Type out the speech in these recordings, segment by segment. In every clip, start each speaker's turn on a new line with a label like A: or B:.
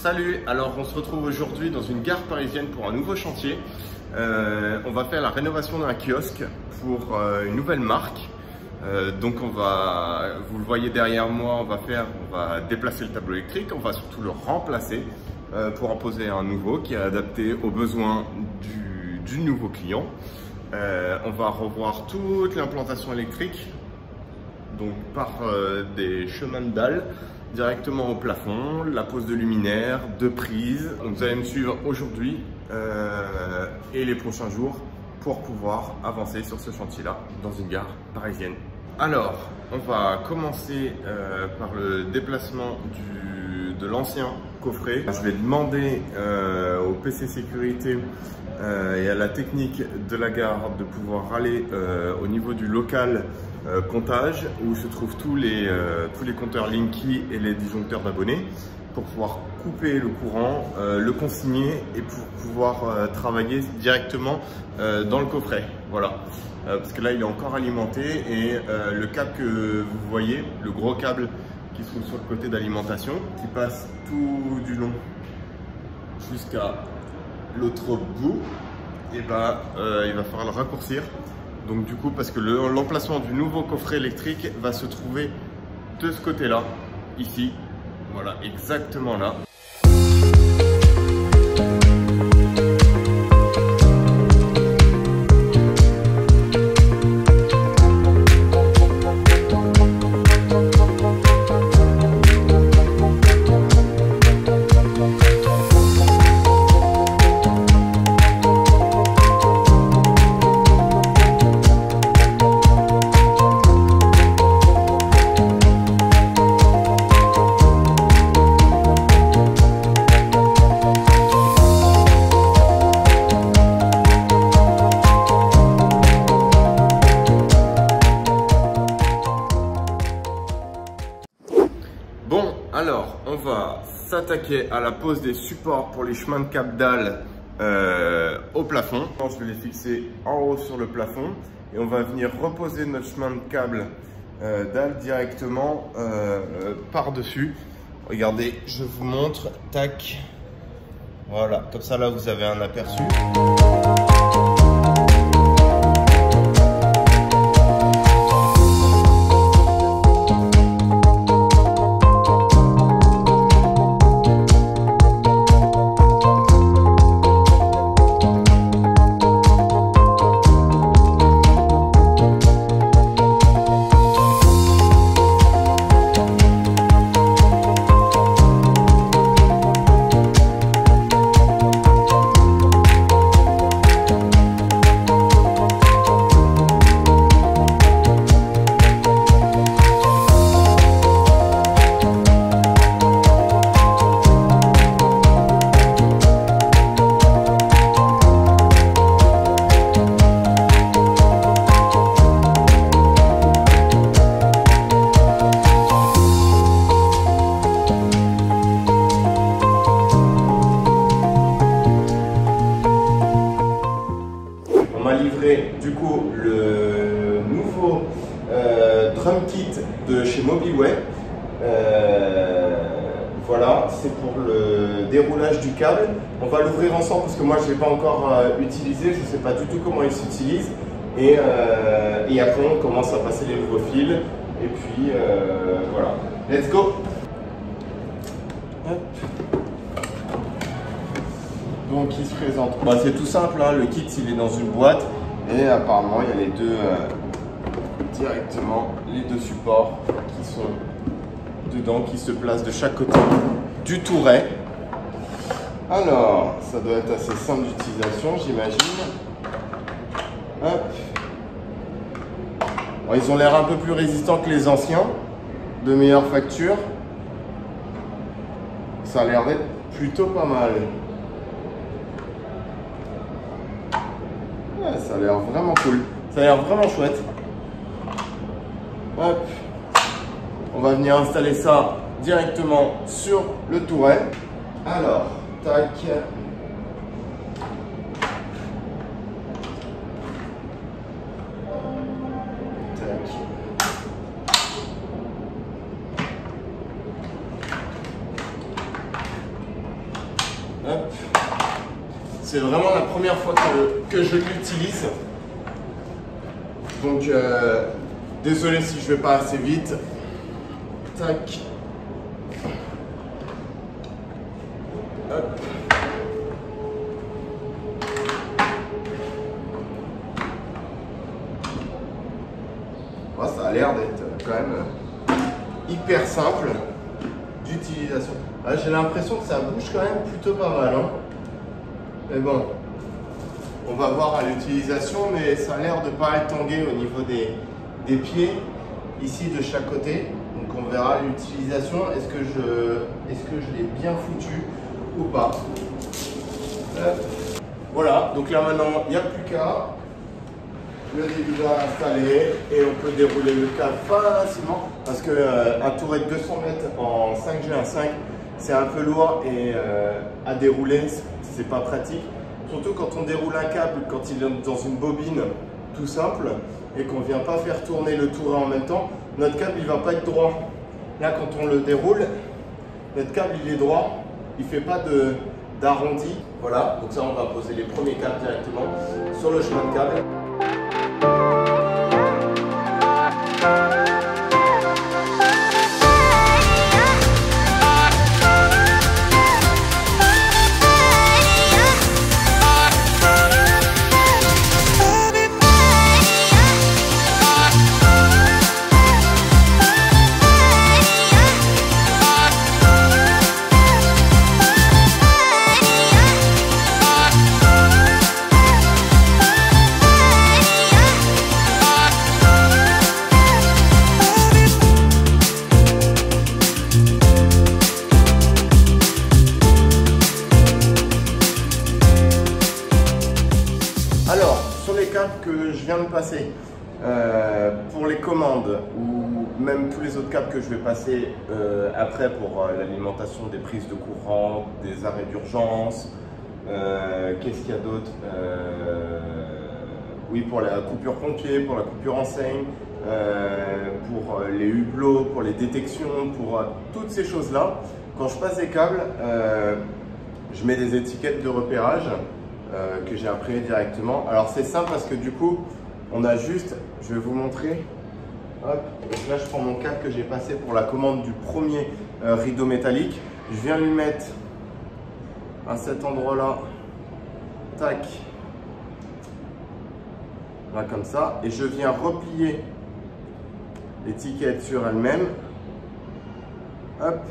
A: Salut, alors on se retrouve aujourd'hui dans une gare parisienne pour un nouveau chantier. On va faire la rénovation d'un kiosque pour une nouvelle marque. Donc vous le voyez derrière moi, on va déplacer le tableau électrique, on va surtout le remplacer pour en poser un nouveau qui est adapté aux besoins du nouveau client. On va revoir toute l'implantation électrique, donc par des chemins de dalles directement au plafond, la pose de luminaires, de prises. Donc vous allez me suivre aujourd'hui et les prochains jours pour pouvoir avancer sur ce chantier-là dans une gare parisienne. Alors, on va commencer par le déplacement de l'ancien coffret. Je vais demander au PC Sécurité et à la technique de la gare de pouvoir aller au niveau du local comptage où se trouvent tous les compteurs Linky et les disjoncteurs d'abonnés pour pouvoir couper le courant, le consigner et pour pouvoir travailler directement dans le coffret. Voilà. Parce que là il est encore alimenté et le câble que vous voyez, le gros câble qui se trouve sur le côté d'alimentation, qui passe tout du long jusqu'à l'autre bout, et ben, il va falloir le raccourcir. Donc du coup, parce que l'emplacement du nouveau coffret électrique va se trouver de ce côté-là, ici, voilà, exactement là. Alors, on va s'attaquer à la pose des supports pour les chemins de câble dalle au plafond. Je vais les fixer en haut sur le plafond et on va venir reposer notre chemin de câble dalle directement par-dessus. Regardez, je vous montre, tac, voilà, comme ça là vous avez un aperçu. Du coup, le nouveau drum kit de chez Mobilway. Voilà, c'est pour le déroulage du câble. On va l'ouvrir ensemble parce que moi je ne l'ai pas encore utilisé, je ne sais pas du tout comment il s'utilise. Et après on commence à passer les nouveaux fils. Et puis voilà, let's go! Hop. Donc il se présente. Bah, c'est tout simple, hein. Le kit il est dans une boîte. Et apparemment, il y a les deux directement, les deux supports qui sont dedans, qui se placent de chaque côté du touret. Alors, ça doit être assez simple d'utilisation, j'imagine. Hop. Bon, ils ont l'air un peu plus résistants que les anciens, de meilleure facture. Ça a l'air d'être plutôt pas mal. Ça a l'air vraiment cool, ça a l'air vraiment chouette. Hop. On va venir installer ça directement sur le touret. Alors, tac. Hop. C'est vraiment la première fois que je l'utilise. Donc, désolé si je vais pas assez vite. Tac. Hop. Oh, ça a l'air d'être quand même hyper simple d'utilisation. Ah, j'ai l'impression que ça bouge quand même plutôt pas mal. Hein. Mais bon, on va voir à l'utilisation, mais ça a l'air de pas être tangué au niveau des pieds, ici de chaque côté. Donc on verra l'utilisation, est-ce que je l'ai bien foutu ou pas. Voilà, donc là maintenant, il n'y a plus qu'à le début à installer et on peut dérouler le câble facilement parce qu'un touret de 200 mètres en 5G1.5 c'est un peu lourd et à dérouler c'est pas pratique, surtout quand on déroule un câble quand il est dans une bobine tout simple et qu'on vient pas faire tourner le touret en même temps, notre câble il va pas être droit. Là quand on le déroule, notre câble il est droit, il fait pas d'arrondi. Voilà, donc ça on va poser les premiers câbles directement sur le chemin de câble. Que je viens de passer pour les commandes ou même tous les autres câbles que je vais passer après pour l'alimentation des prises de courant, des arrêts d'urgence, qu'est-ce qu'il y a d'autre, oui, pour la coupure pompier, pour la coupure enseigne, pour les hublots, pour les détections, pour toutes ces choses là. Quand je passe des câbles, je mets des étiquettes de repérage que j'ai imprimé directement. Alors c'est simple parce que du coup on a juste, je vais vous montrer, hop, donc là je prends mon câble que j'ai passé pour la commande du premier rideau métallique, je viens lui mettre à cet endroit là, tac, là comme ça, et je viens replier l'étiquette sur elle-même, hop,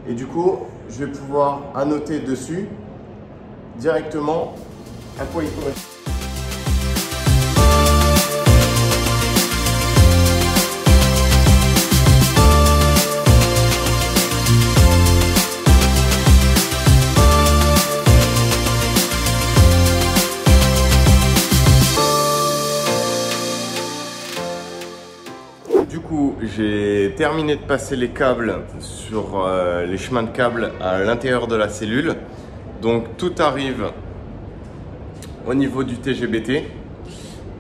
A: et du coup je vais pouvoir annoter dessus directement à quoi il correspond. Du coup, j'ai terminé de passer les câbles sur les chemins de câbles à l'intérieur de la cellule. Donc tout arrive au niveau du TGBT.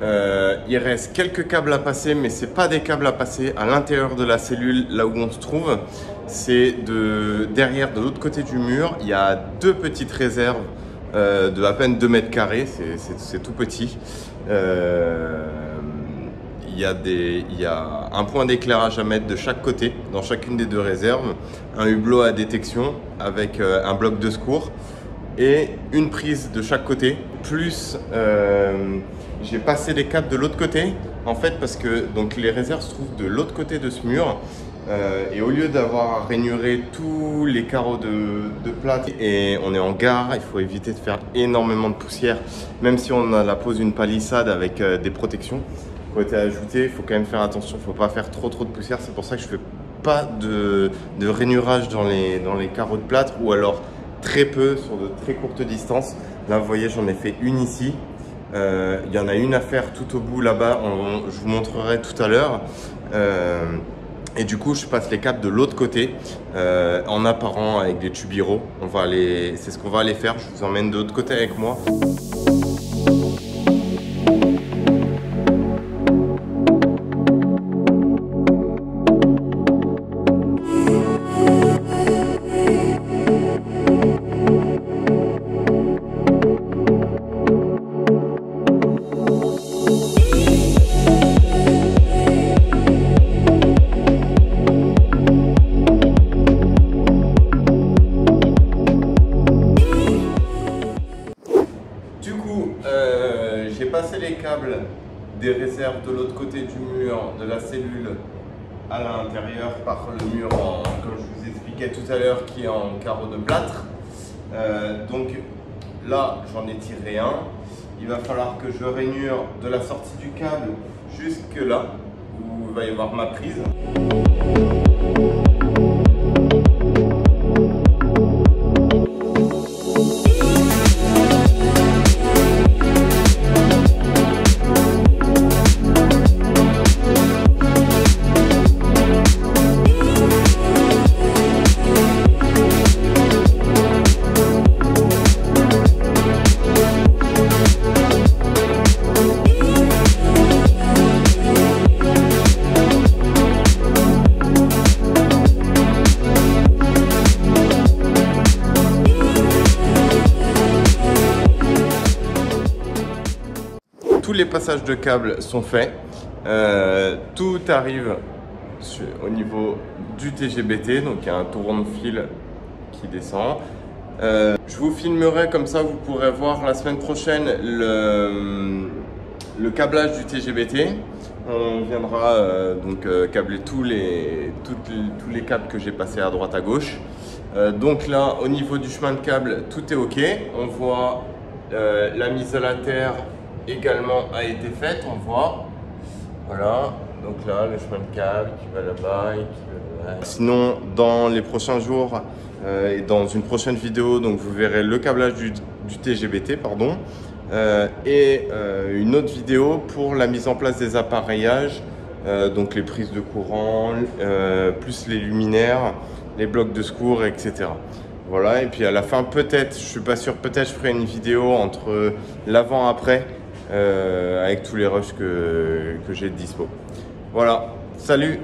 A: Il reste quelques câbles à passer, mais ce n'est pas des câbles à passer à l'intérieur de la cellule, là où on se trouve. C'est derrière, de l'autre côté du mur. Il y a deux petites réserves de à peine 2 mètres carrés, c'est tout petit. Il y a un point d'éclairage à mettre de chaque côté, dans chacune des deux réserves, un hublot à détection avec un bloc de secours et une prise de chaque côté. Plus, j'ai passé les câbles de l'autre côté, en fait, parce que donc, les réserves se trouvent de l'autre côté de ce mur. Et au lieu d'avoir à rainurer tous les carreaux de plâtre, et on est en gare, il faut éviter de faire énormément de poussière, même si on a la pose d'une palissade avec des protections. Côté ajouté, il faut quand même faire attention, il ne faut pas faire trop de poussière. C'est pour ça que je ne fais pas de rainurage dans les carreaux de plâtre, ou alors très peu sur de très courtes distances. Là vous voyez, j'en ai fait une ici. Il y en a une à faire tout au bout là-bas, je vous montrerai tout à l'heure. Et du coup je passe les câbles de l'autre côté en apparent avec des tubiraux. C'est ce qu'on va aller faire, je vous emmène de l'autre côté avec moi. des réserves de l'autre côté du mur de la cellule à l'intérieur par le mur, comme je vous expliquais tout à l'heure, qui est en carreau de plâtre. Donc là, j'en ai tiré un. Il va falloir que je rainure de la sortie du câble jusque là, où il va y avoir ma prise. Tous les passages de câbles sont faits, tout arrive au niveau du TGBT, donc il y a un tourant de fil qui descend. Je vous filmerai comme ça, vous pourrez voir la semaine prochaine le câblage du TGBT. On viendra câbler tous les câbles que j'ai passés à droite à gauche. Donc là, au niveau du chemin de câble, tout est OK. On voit la mise à la terre également a été faite, on voit. Voilà, donc là, le chemin de câble qui va là-bas et qui va là. Sinon, dans les prochains jours et dans une prochaine vidéo, donc vous verrez le câblage du TGBT, pardon, et une autre vidéo pour la mise en place des appareillages, donc les prises de courant, plus les luminaires, les blocs de secours, etc. Voilà, et puis à la fin, peut-être, je suis pas sûr, peut-être je ferai une vidéo entre l'avant-après avec tous les rushs que j'ai de dispo. Voilà, salut!